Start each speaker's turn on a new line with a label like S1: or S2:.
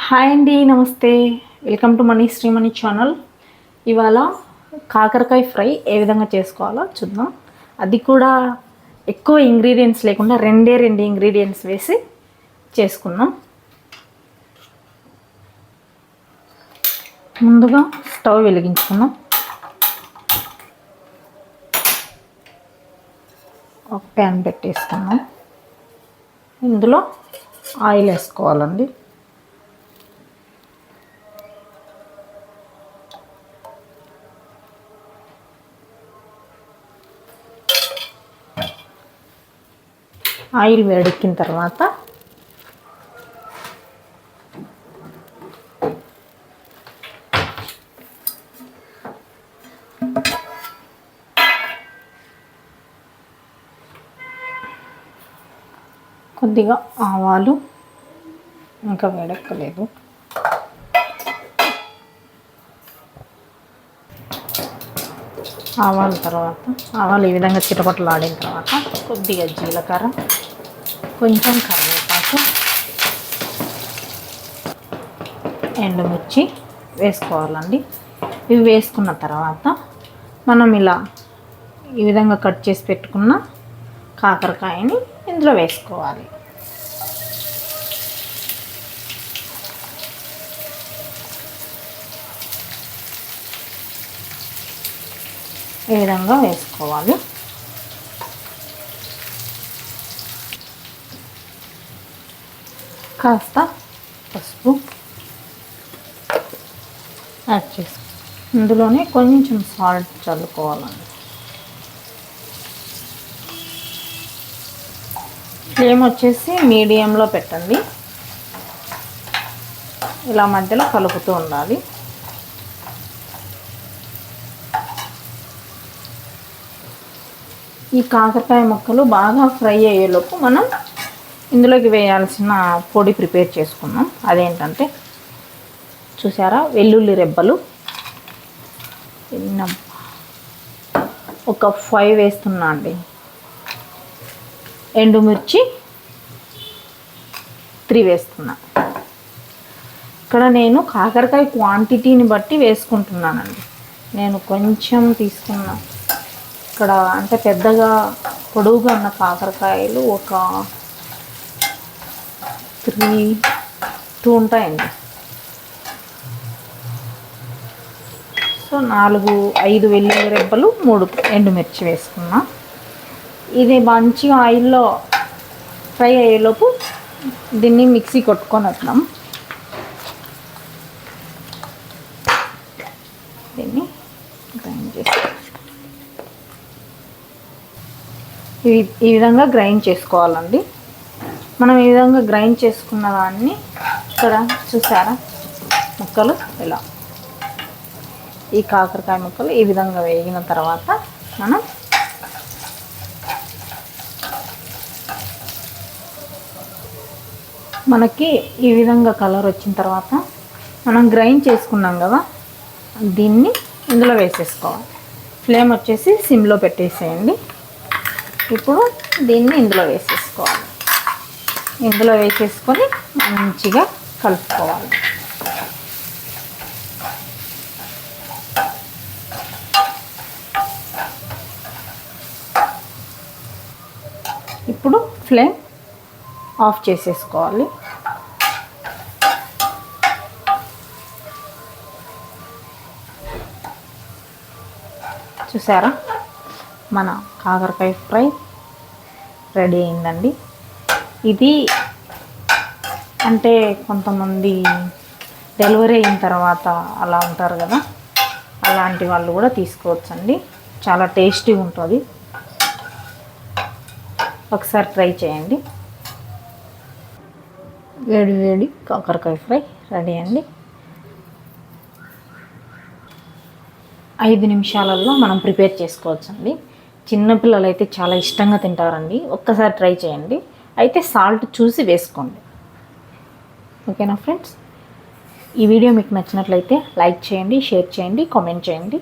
S1: Hi అండి, నమస్తే. Welcome to money Shreemani channel. ఇవాళ కాకరకాయ ఫ్రై ఏ విధంగా చేసుకోవాలో చూద్దాం. అది కూడా ఎక్కువ ఇంగ్రీడియంట్స్ లేకుండా రెండు ఇంగ్రీడియంట్స్ వేసి చేసుకుందాం. ముందుగా స్టవ్ వెలిగించుకుందాం. ఒక ప్యాన్ పెట్టేసుకున్నాం. ఇందులో ఆయిల్ వేసుకోవాలండి. ఆయిల్ వేడెక్కిన తర్వాత కొద్దిగా ఆవాలు, ఇంకా వేడెక్కలేదు, ఆవాలు ఈ విధంగా చిటపటలు ఆడిన తర్వాత కొద్దిగా జీలకర్ర, కొంచెం కరివేపాకు, ఎండుమిర్చి వేసుకోవాలండి. ఇవి వేసుకున్న తర్వాత మనం ఇలా ఈ విధంగా కట్ చేసి పెట్టుకున్న కాకరకాయని ఇందులో వేసుకోవాలి. ఈ విధంగా వేసుకోవాలి. కాస్త పసుపు యాడ్ చేసి ఇందులోనే కొంచెం సాల్ట్ చల్లుకోవాలండి. ఫ్లేమ్ వచ్చేసి మీడియంలో పెట్టండి. ఇలా మధ్యలో కలుపుతూ ఉండాలి. ఈ కాకరకాయ ముక్కలు బాగా ఫ్రై అయ్యేలోపు మనం ఇందులోకి వేయాల్సిన పొడి ప్రిపేర్ చేసుకున్నాం. అదేంటంటే చూసారా, వెల్లుల్లి రెబ్బలు ఒక 5 వేస్తున్నా అండి. ఎండుమిర్చి 3 వేస్తున్నా. ఇక్కడ నేను కాకరకాయ క్వాంటిటీని బట్టి వేసుకుంటున్నానండి. నేను కొంచెం తీసుకున్నా. ఇక్కడ అంటే పెద్దగా పొడవుగా ఉన్న కాకరకాయలు ఒక 2 ఉంటాయండి. సో 4-5 వెల్లుల్లి రెబ్బలు, 3 ఎండుమిర్చి వేసుకున్నా. ఇది మంచిగా ఆయిల్లో ఫ్రై అయ్యేలోపు దీన్ని మిక్సీ కొట్టుకొని వద్దాం. దీన్ని గ్రైండ్ చేసి ఈ విధంగా గ్రైండ్ చేసుకోవాలండి. మనం ఈ విధంగా గ్రైండ్ చేసుకున్న దాన్ని ఇక్కడ చూసారా, ముక్కలు ఇలా ఈ కాకరకాయ ముక్కలు ఈ విధంగా వేగిన తర్వాత మనం మనకి ఈ విధంగా కలర్ వచ్చిన తర్వాత మనం గ్రైండ్ చేసుకున్నాం కదా, దీన్ని ఇందులో వేసేసుకోవాలి. ఫ్లేమ్ వచ్చేసి సిమ్లో పెట్టేసేయండి. ఇప్పుడు దీన్ని ఇందులో వేసేసుకోవాలి. ఇందులో వేసేసుకొని మంచిగా కలుపుకోవాలి. ఇప్పుడు ఫ్లేమ్ ఆఫ్ చేసేసుకోవాలి. చూసారా, మన కాకరకాయ ఫ్రై రెడీ అయిందండి. ఇది అంటే కొంతమంది డెలివరీ అయిన తర్వాత అలా ఉంటారు కదా, అలాంటి వాళ్ళు కూడా తీసుకోవచ్చండి. చాలా టేస్టీగా ఉంటుంది. ఒకసారి ట్రై చేయండి. వేడి కాకరకాయ ఫ్రై రెడీ అండి. 5 నిమిషాలలో మనం ప్రిపేర్ చేసుకోవచ్చండి. చిన్నపిల్లలు అయితే చాలా ఇష్టంగా తింటారండి. ఒక్కసారి ట్రై చేయండి. అయితే సాల్ట్ చూసి వేసుకోండి. ఓకేనా ఫ్రెండ్స్? ఈ వీడియో మీకు నచ్చినట్లయితే లైక్ చేయండి, షేర్ చేయండి, కామెంట్ చేయండి.